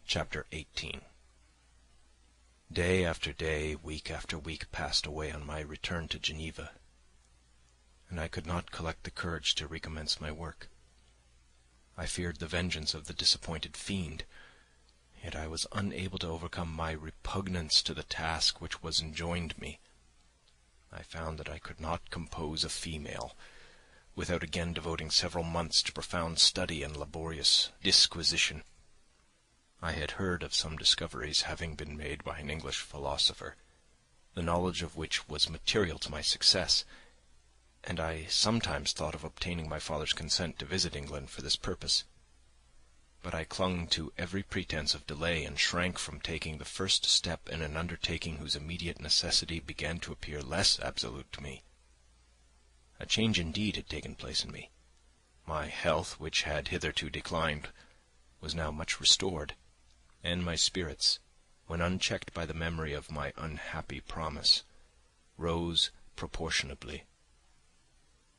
Chapter 18. Day after day, week after week passed away on my return to Geneva, and I could not collect the courage to recommence my work. I feared the vengeance of the disappointed fiend, yet I was unable to overcome my repugnance to the task which was enjoined me. I found that I could not compose a female without again devoting several months to profound study and laborious disquisition. I had heard of some discoveries having been made by an English philosopher, the knowledge of which was material to my success, and I sometimes thought of obtaining my father's consent to visit England for this purpose. But I clung to every pretence of delay and shrank from taking the first step in an undertaking whose immediate necessity began to appear less absolute to me. A change indeed had taken place in me. My health, which had hitherto declined, was now much restored, and my spirits, when unchecked by the memory of my unhappy promise, rose proportionably.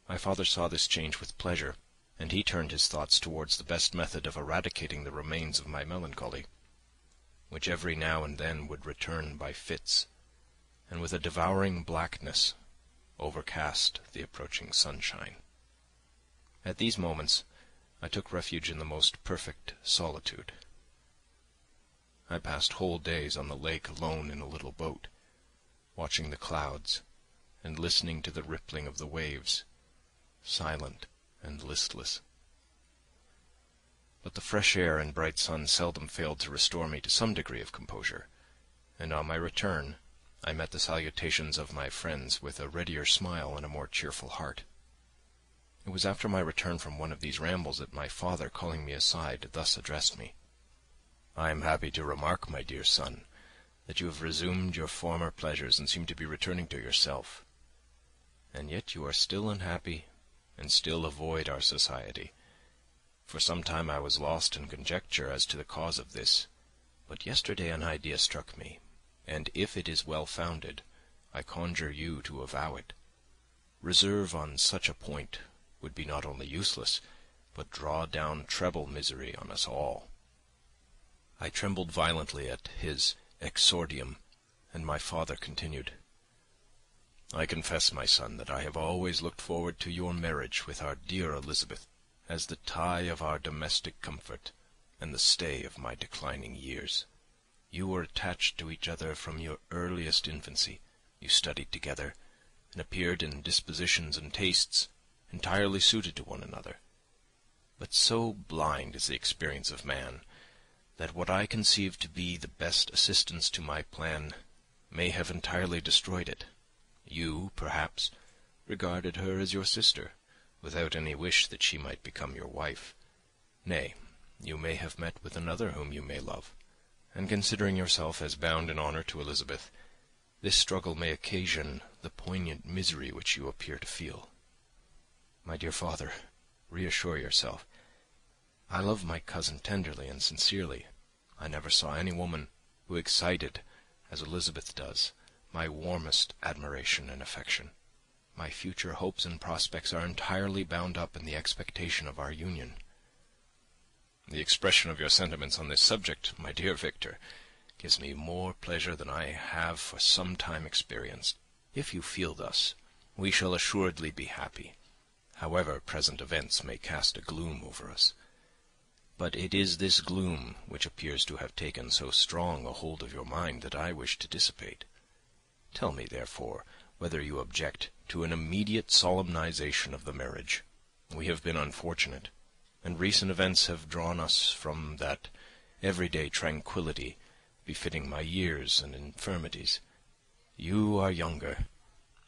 My father saw this change with pleasure, and he turned his thoughts towards the best method of eradicating the remains of my melancholy, which every now and then would return by fits, and with a devouring blackness overcast the approaching sunshine. At these moments I took refuge in the most perfect solitude. I passed whole days on the lake alone in a little boat, watching the clouds and listening to the rippling of the waves, silent and listless. But the fresh air and bright sun seldom failed to restore me to some degree of composure, and on my return I met the salutations of my friends with a readier smile and a more cheerful heart. It was after my return from one of these rambles that my father, calling me aside, thus addressed me. "I am happy to remark, my dear son, that you have resumed your former pleasures and seem to be returning to yourself. And yet you are still unhappy and still avoid our society. For some time I was lost in conjecture as to the cause of this, but yesterday an idea struck me, and if it is well founded, I conjure you to avow it. Reserve on such a point would be not only useless, but draw down treble misery on us all." I trembled violently at his exordium, and my father continued, "I confess, my son, that I have always looked forward to your marriage with our dear Elizabeth as the tie of our domestic comfort and the stay of my declining years. You were attached to each other from your earliest infancy. You studied together, and appeared in dispositions and tastes entirely suited to one another. But so blind is the experience of man, that what I conceived to be the best assistance to my plan may have entirely destroyed it. You, perhaps, regarded her as your sister, without any wish that she might become your wife. Nay, you may have met with another whom you may love, and considering yourself as bound in honour to Elizabeth, this struggle may occasion the poignant misery which you appear to feel. My dear father, reassure yourself. I love my cousin tenderly and sincerely. I never saw any woman who excited, as Elizabeth does, my warmest admiration and affection. My future hopes and prospects are entirely bound up in the expectation of our union." "The expression of your sentiments on this subject, my dear Victor, gives me more pleasure than I have for some time experienced. If you feel thus, we shall assuredly be happy, however present events may cast a gloom over us. But it is this gloom which appears to have taken so strong a hold of your mind that I wish to dissipate. Tell me, therefore, whether you object to an immediate solemnization of the marriage. We have been unfortunate, and recent events have drawn us from that everyday tranquillity befitting my years and infirmities. You are younger,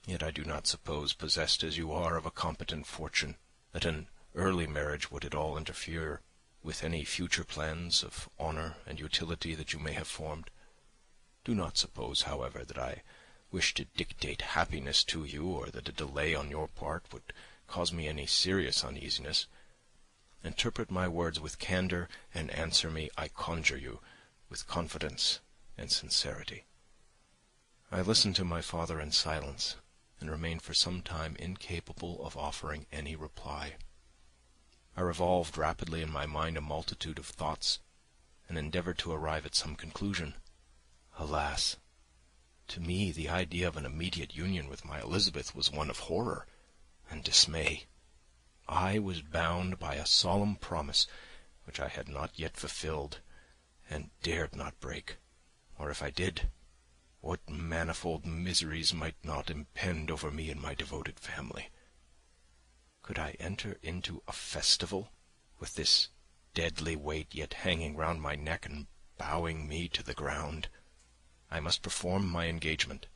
yet I do not suppose, possessed as you are of a competent fortune, that an early marriage would at all interfere with any future plans of honour and utility that you may have formed. Do not suppose, however, that I wish to dictate happiness to you, or that a delay on your part would cause me any serious uneasiness. Interpret my words with candour, and answer me, I conjure you, with confidence and sincerity." I listened to my father in silence, and remained for some time incapable of offering any reply. I revolved rapidly in my mind a multitude of thoughts, and endeavoured to arrive at some conclusion. Alas! To me the idea of an immediate union with my Elizabeth was one of horror and dismay. I was bound by a solemn promise which I had not yet fulfilled, and dared not break, or if I did, what manifold miseries might not impend over me and my devoted family. Could I enter into a festival with this deadly weight yet hanging round my neck and bowing me to the ground? I must perform my engagement,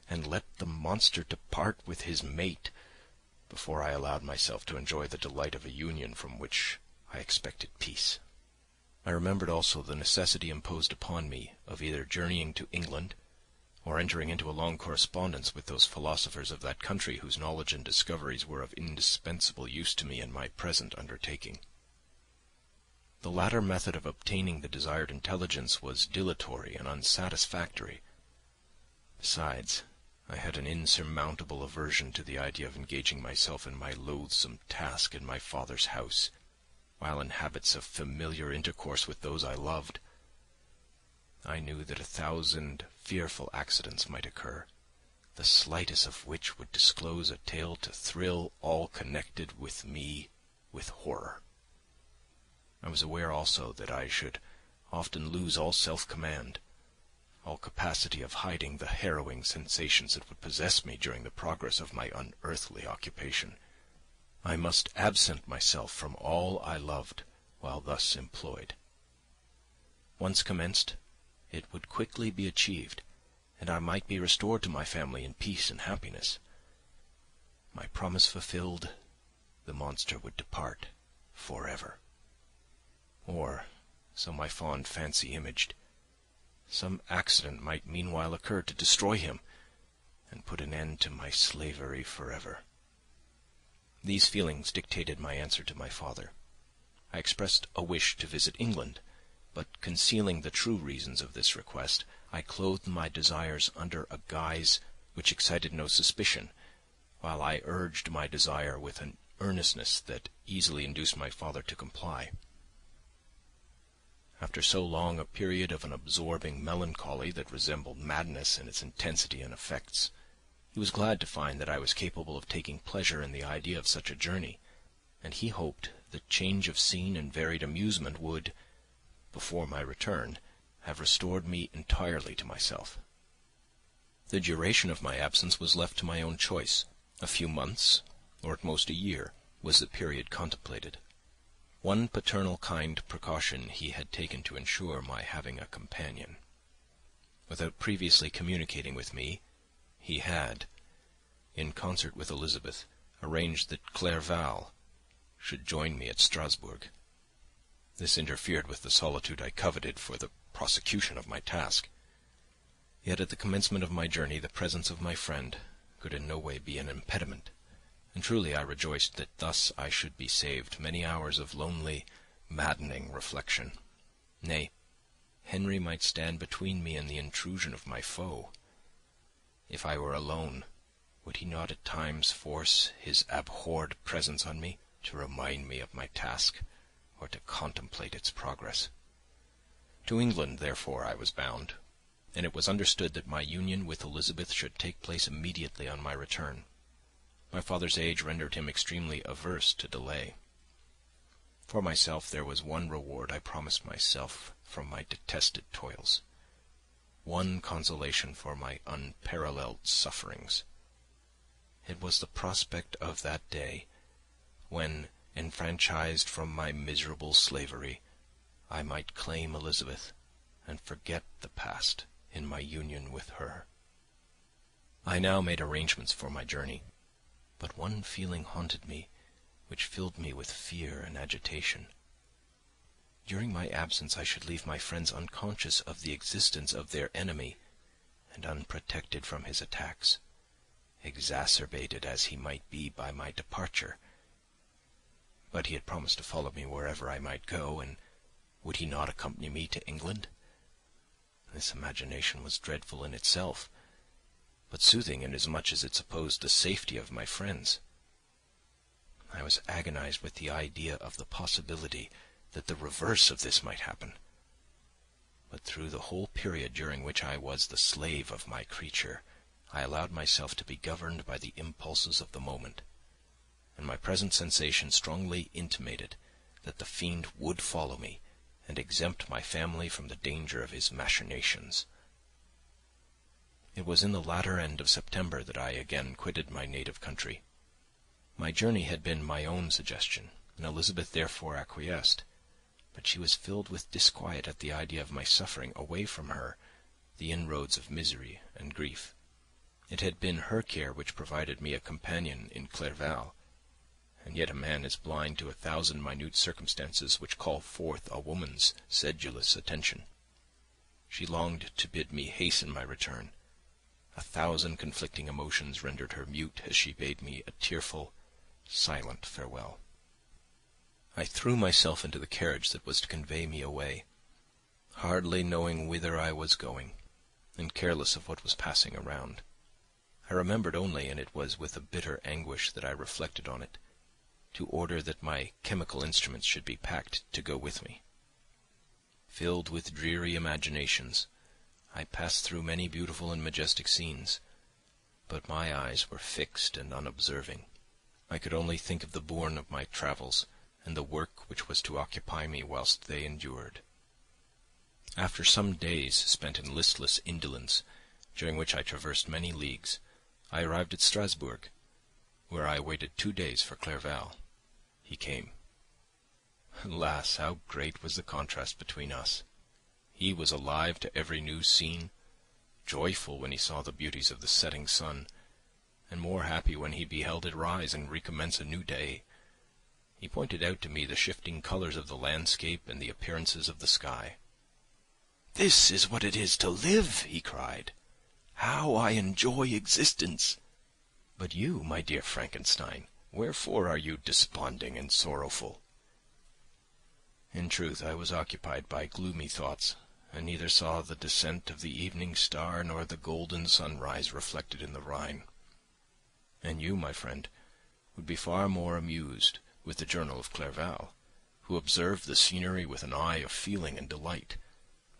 and let the monster depart with his mate, before I allowed myself to enjoy the delight of a union from which I expected peace. I remembered also the necessity imposed upon me of either journeying to England, or entering into a long correspondence with those philosophers of that country whose knowledge and discoveries were of indispensable use to me in my present undertaking. The latter method of obtaining the desired intelligence was dilatory and unsatisfactory. Besides, I had an insurmountable aversion to the idea of engaging myself in my loathsome task in my father's house, while in habits of familiar intercourse with those I loved. I knew that 1,000 fearful accidents might occur, the slightest of which would disclose a tale to thrill all connected with me with horror. I was aware also that I should often lose all self-command, all capacity of hiding the harrowing sensations that would possess me during the progress of my unearthly occupation. I must absent myself from all I loved while thus employed. Once commenced, it would quickly be achieved, and I might be restored to my family in peace and happiness. My promise fulfilled, the monster would depart forever. Or, so my fond fancy imaged, some accident might meanwhile occur to destroy him, and put an end to my slavery forever. These feelings dictated my answer to my father. I expressed a wish to visit England, but concealing the true reasons of this request, I clothed my desires under a guise which excited no suspicion, while I urged my desire with an earnestness that easily induced my father to comply. After so long a period of an absorbing melancholy that resembled madness in its intensity and effects, he was glad to find that I was capable of taking pleasure in the idea of such a journey, and he hoped that change of scene and varied amusement would, before my return, have restored me entirely to myself. The duration of my absence was left to my own choice. A few months, or at most a year, was the period contemplated. One paternal kind precaution he had taken to ensure my having a companion. Without previously communicating with me, he had, in concert with Elizabeth, arranged that Clerval should join me at Strasbourg. This interfered with the solitude I coveted for the prosecution of my task. Yet at the commencement of my journey the presence of my friend could in no way be an impediment, and truly I rejoiced that thus I should be saved many hours of lonely, maddening reflection. Nay, Henry might stand between me and the intrusion of my foe. If I were alone, would he not at times force his abhorred presence on me, to remind me of my task, or to contemplate its progress? To England, therefore, I was bound, and it was understood that my union with Elizabeth should take place immediately on my return. My father's age rendered him extremely averse to delay. For myself there was one reward I promised myself from my detested toils, one consolation for my unparalleled sufferings. It was the prospect of that day, when, enfranchised from my miserable slavery, I might claim Elizabeth and forget the past in my union with her. I now made arrangements for my journey, but one feeling haunted me which filled me with fear and agitation. During my absence I should leave my friends unconscious of the existence of their enemy and unprotected from his attacks, exacerbated as he might be by my departure. But he had promised to follow me wherever I might go, and would he not accompany me to England? This imagination was dreadful in itself, but soothing inasmuch as it supposed the safety of my friends. I was agonized with the idea of the possibility that the reverse of this might happen. through the whole period during which I was the slave of my creature, I allowed myself to be governed by the impulses of the moment, and my present sensation strongly intimated that the fiend would follow me and exempt my family from the danger of his machinations. It was in the latter end of September that I again quitted my native country. My journey had been my own suggestion, and Elizabeth therefore acquiesced, but she was filled with disquiet at the idea of my suffering away from her the inroads of misery and grief. It had been her care which provided me a companion in Clerval, and yet a man is blind to 1,000 minute circumstances which call forth a woman's sedulous attention. She longed to bid me hasten my return. 1,000 conflicting emotions rendered her mute as she bade me a tearful, silent farewell. I threw myself into the carriage that was to convey me away, hardly knowing whither I was going, and careless of what was passing around. I remembered only, and it was with a bitter anguish that I reflected on it, to order that my chemical instruments should be packed to go with me. Filled with dreary imaginations, I passed through many beautiful and majestic scenes, but my eyes were fixed and unobserving. I could only think of the bourne of my travels, and the work which was to occupy me whilst they endured. After some days spent in listless indolence, during which I traversed many leagues, I arrived at Strasbourg, where I waited 2 days for Clerval. He came. Alas, how great was the contrast between us! He was alive to every new scene, joyful when he saw the beauties of the setting sun, and more happy when he beheld it rise and recommence a new day. He pointed out to me the shifting colours of the landscape and the appearances of the sky. "This is what it is to live!" he cried. "How I enjoy existence! But you, my dear Frankenstein, wherefore are you desponding and sorrowful?" In truth, I was occupied by gloomy thoughts, and neither saw the descent of the evening star nor the golden sunrise reflected in the Rhine. And you, my friend, would be far more amused with the journal of Clerval, who observed the scenery with an eye of feeling and delight,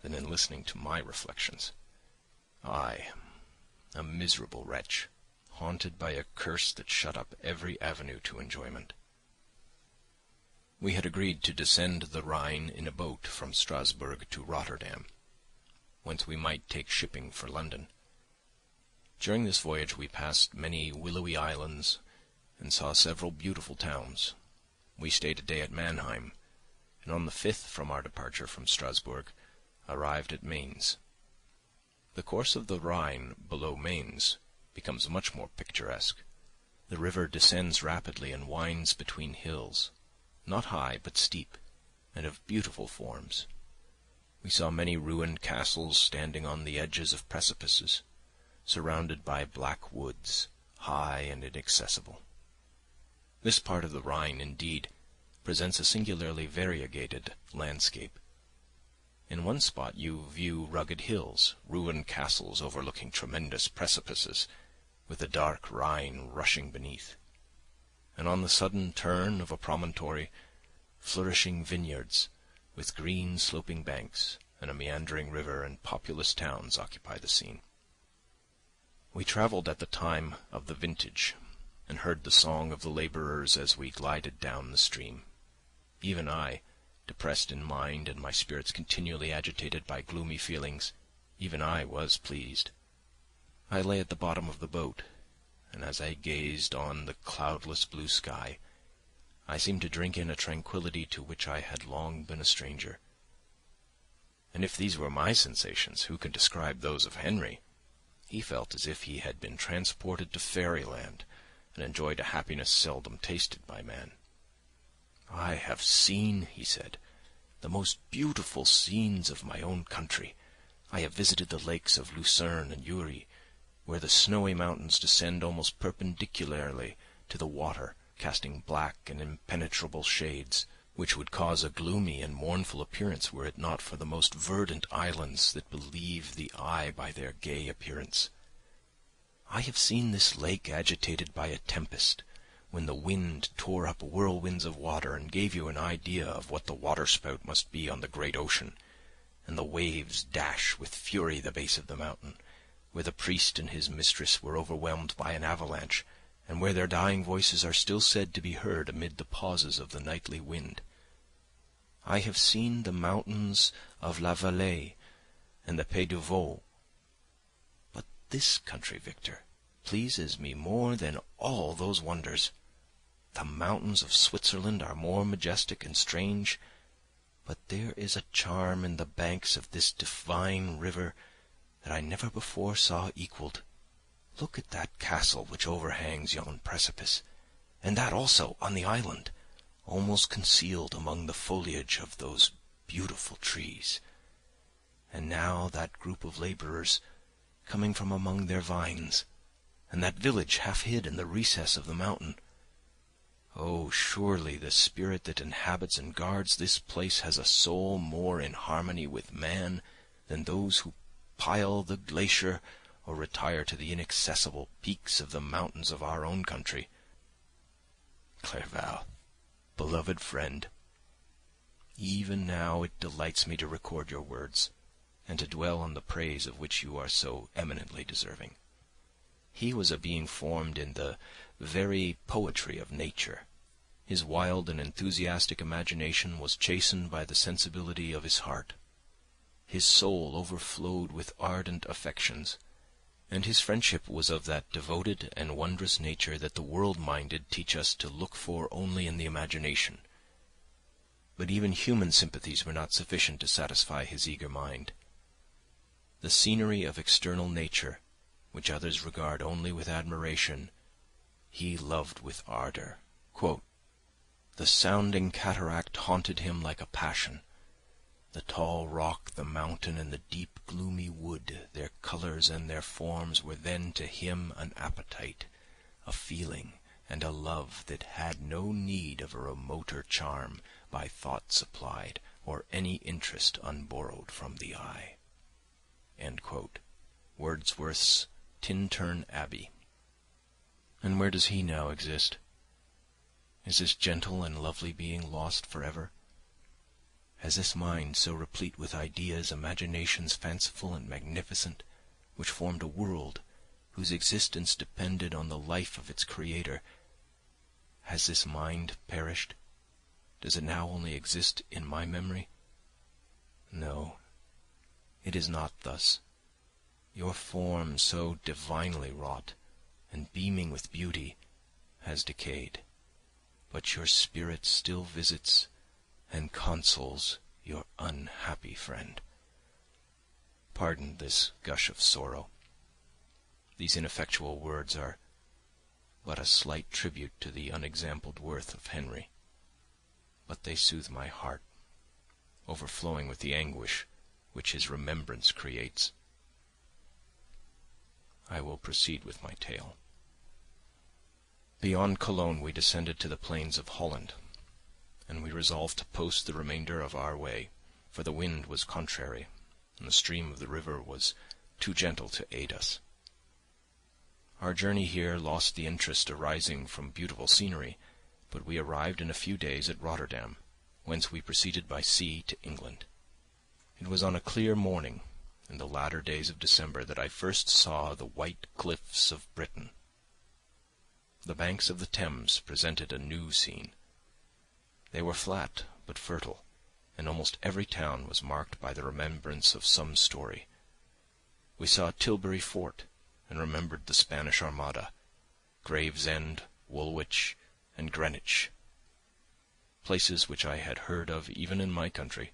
than in listening to my reflections. I, a miserable wretch, haunted by a curse that shut up every avenue to enjoyment. We had agreed to descend the Rhine in a boat from Strasbourg to Rotterdam, whence we might take shipping for London. During this voyage we passed many willowy islands and saw several beautiful towns. We stayed a day at Mannheim, and on the 5th from our departure from Strasbourg arrived at Mainz. The course of the Rhine below Mainz becomes much more picturesque. The river descends rapidly and winds between hills, not high but steep, and of beautiful forms. We saw many ruined castles standing on the edges of precipices, surrounded by black woods, high and inaccessible. This part of the Rhine, indeed, presents a singularly variegated landscape. In one spot you view rugged hills, ruined castles overlooking tremendous precipices, with the dark Rhine rushing beneath, and on the sudden turn of a promontory, flourishing vineyards, with green sloping banks, and a meandering river and populous towns occupy the scene. We travelled at the time of the vintage, and heard the song of the labourers as we glided down the stream. Even I, depressed in mind and my spirits continually agitated by gloomy feelings, even I was pleased. I lay at the bottom of the boat, and as I gazed on the cloudless blue sky, I seemed to drink in a tranquillity to which I had long been a stranger. And if these were my sensations, who can describe those of Henry? He felt as if he had been transported to fairyland, and enjoyed a happiness seldom tasted by man. "I have seen," he said, "the most beautiful scenes of my own country. I have visited the lakes of Lucerne and Uri, where the snowy mountains descend almost perpendicularly to the water, casting black and impenetrable shades, which would cause a gloomy and mournful appearance were it not for the most verdant islands that belie the eye by their gay appearance. I have seen this lake agitated by a tempest, when the wind tore up whirlwinds of water and gave you an idea of what the waterspout must be on the great ocean, and the waves dash with fury the base of the mountain, where the priest and his mistress were overwhelmed by an avalanche, and where their dying voices are still said to be heard amid the pauses of the nightly wind. I have seen the mountains of La Valais and the Pays de Vaud, but this country, Victor, pleases me more than all those wonders. The mountains of Switzerland are more majestic and strange, but there is a charm in the banks of this divine river that I never before saw equalled. Look at that castle which overhangs yon precipice, and that also on the island, almost concealed among the foliage of those beautiful trees. And now that group of labourers coming from among their vines, and that village half hid in the recess of the mountain. Oh, surely the spirit that inhabits and guards this place has a soul more in harmony with man than those who pile the glacier or retire to the inaccessible peaks of the mountains of our own country. Clerval, beloved friend, even now it delights me to record your words, and to dwell on the praise of which you are so eminently deserving. He was a being formed in the very poetry of nature. His wild and enthusiastic imagination was chastened by the sensibility of his heart. His soul overflowed with ardent affections, and his friendship was of that devoted and wondrous nature that the world-minded teach us to look for only in the imagination. But even human sympathies were not sufficient to satisfy his eager mind. The scenery of external nature, which others regard only with admiration, he loved with ardour. The sounding cataract haunted him like a passion. The tall rock, the mountain, and the deep gloomy wood, their colours and their forms were then to him an appetite, a feeling, and a love that had no need of a remoter charm by thought supplied, or any interest unborrowed from the eye." Wordsworth's Tintern Abbey. And where does he now exist? Is this gentle and lovely being lost forever? Has this mind, so replete with ideas, imaginations fanciful and magnificent, which formed a world, whose existence depended on the life of its creator, has this mind perished? Does it now only exist in my memory? No, it is not thus. Your form, so divinely wrought, and beaming with beauty, has decayed, but your spirit still visits and consoles your unhappy friend. Pardon this gush of sorrow. These ineffectual words are but a slight tribute to the unexampled worth of Henry, but they soothe my heart, overflowing with the anguish which his remembrance creates. I will proceed with my tale. Beyond Cologne we descended to the plains of Holland, and we resolved to post the remainder of our way, for the wind was contrary, and the stream of the river was too gentle to aid us. Our journey here lost the interest arising from beautiful scenery, but we arrived in a few days at Rotterdam, whence we proceeded by sea to England. It was on a clear morning, in the latter days of December, that I first saw the white cliffs of Britain. The banks of the Thames presented a new scene. They were flat but fertile, and almost every town was marked by the remembrance of some story. We saw Tilbury Fort, and remembered the Spanish Armada, Gravesend, Woolwich, and Greenwich, places which I had heard of even in my country.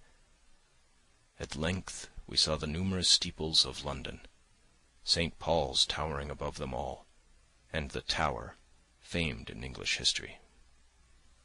At length we saw the numerous steeples of London, St. Paul's towering above them all, and the Tower, famed in English history.